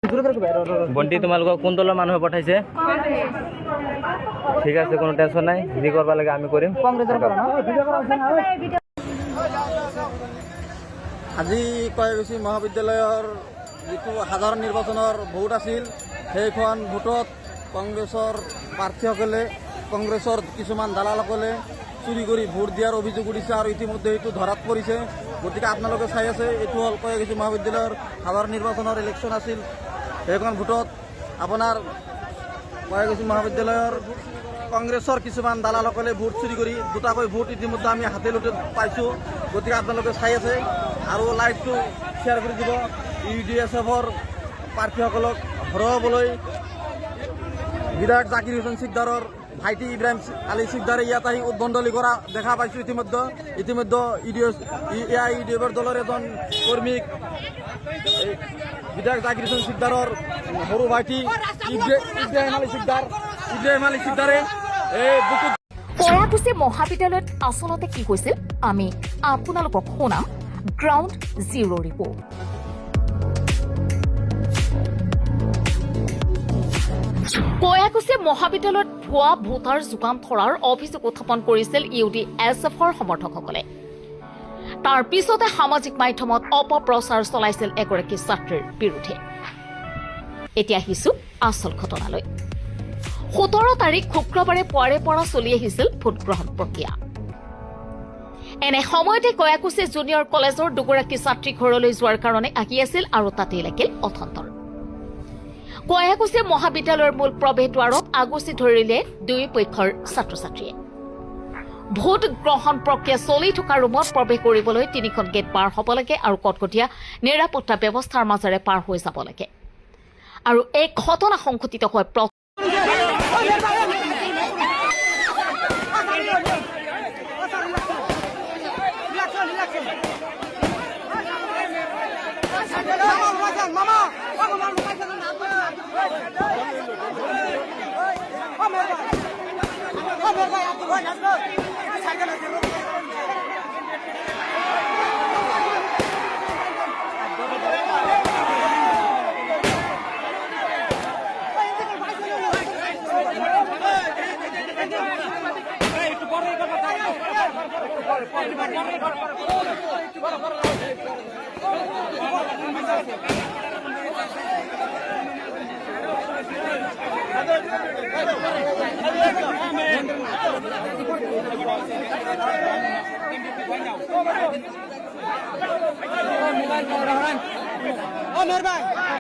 বন্টি তোমালোকক কোন দলৰ মানুহে পঠাইছে? ঠিক আছে, কোনো টেনশন নাই, যি কৰবা লাগে আমি কৰিম। আজি কয়াকুছি মহাবিদ্যালয়ৰ যিটো সাধাৰণ নিৰ্বাচনৰ ভোট আছিল, সেইখন ভোটত কংগ্ৰেছৰ প্ৰাৰ্থীসকলে কংগ্ৰেছৰ কিছুমান দালালসকলে চুৰি কৰি ভোট দিয়াৰ অভিযোগ উঠিছে আৰু ইতিমধ্যে এইটো ধৰাত পৰিছে। গতিকে আপোনালোকে চাই আছে, এইটো হ'ল কয়াকুছি মহাবিদ্যালয়ৰ সাধাৰণ নিৰ্বাচনৰ ইলেকশ্যন আছিল। সেইখন ভোটত আপোনাৰ কয়াকুছি মহাবিদ্যালয়ৰ কংগ্ৰেছৰ কিছুমান দালালসকলে ভোট চুৰি কৰি দুটাকৈ ভোট ইতিমধ্যে আমি হাতে লুটে পাইছোঁ। গতিকে আপোনালোকে চাই আছে আৰু লাইভটো শ্বেয়াৰ কৰি দিব। UDSFৰ প্ৰাৰ্থীসকলক হৰুৱাবলৈ বিধায়ক জাকিৰ হুছেইন সিকদাৰৰ ভাইটি ইব্ৰাহিম আলী সিকদাৰে ইয়াত আহি উদ্ভণ্ডালি কৰা দেখা পাইছোঁ। ইতিমধ্যে AIUDFৰ দলৰ এজন কৰ্মীক বিধায়ক জাকিৰ হুছেইন সিকদাৰৰ সৰু ভাইটি ইব্ৰাহিম আলী সিকদাৰে কয়াকুছি মহাবিদ্যালয়ত আচলতে কি হৈছিল আমি আপোনালোকক শুনাম গ্ৰাউণ্ড জিৰ' ৰিপৰ্ট। কয়াকুছি মহাবিদ্যালয়ত ভুৱা ভোটাৰ যোগান ধৰাৰ অভিযোগ উত্থাপন কৰিছিল UDSFৰ সমৰ্থকসকলে। তাৰ পিছতে সামাজিক মাধ্যমত অপপ্ৰচাৰ চলাইছিল এগৰাকী ছাত্ৰীৰ বিৰুদ্ধে। এতিয়া আহিছো আচল ঘটনালৈ। 17 তাৰিখ শুক্ৰবাৰে পুৱাৰে পৰা চলি আহিছিল ভোটগ্ৰহণ প্ৰক্ৰিয়া। এনে সময়তে কয়াকুছি জুনিয়ৰ কলেজৰ দুগৰাকী ছাত্ৰী ঘৰলৈ যোৱাৰ কাৰণে আহি আছিল আৰু তাতেই লাগিল অথন্তৰ। কয়াকুছি মহাবিদ্যালয়ৰ মূল প্ৰৱেশ দ্বাৰত আগুচি ধৰিলে দুই পক্ষৰ ছাত্ৰ ছাত্ৰীয়ে। ভোট গ্ৰহণ প্ৰক্ৰিয়া চলি থকা ৰুমত প্ৰৱেশ কৰিবলৈ 3খন গেট পাৰ হ'ব লাগে আৰু কটকটীয়া নিৰাপত্তা ব্যৱস্থাৰ মাজেৰে পাৰ হৈ যাব লাগে। আৰু এই ঘটনা সংঘটিত হয়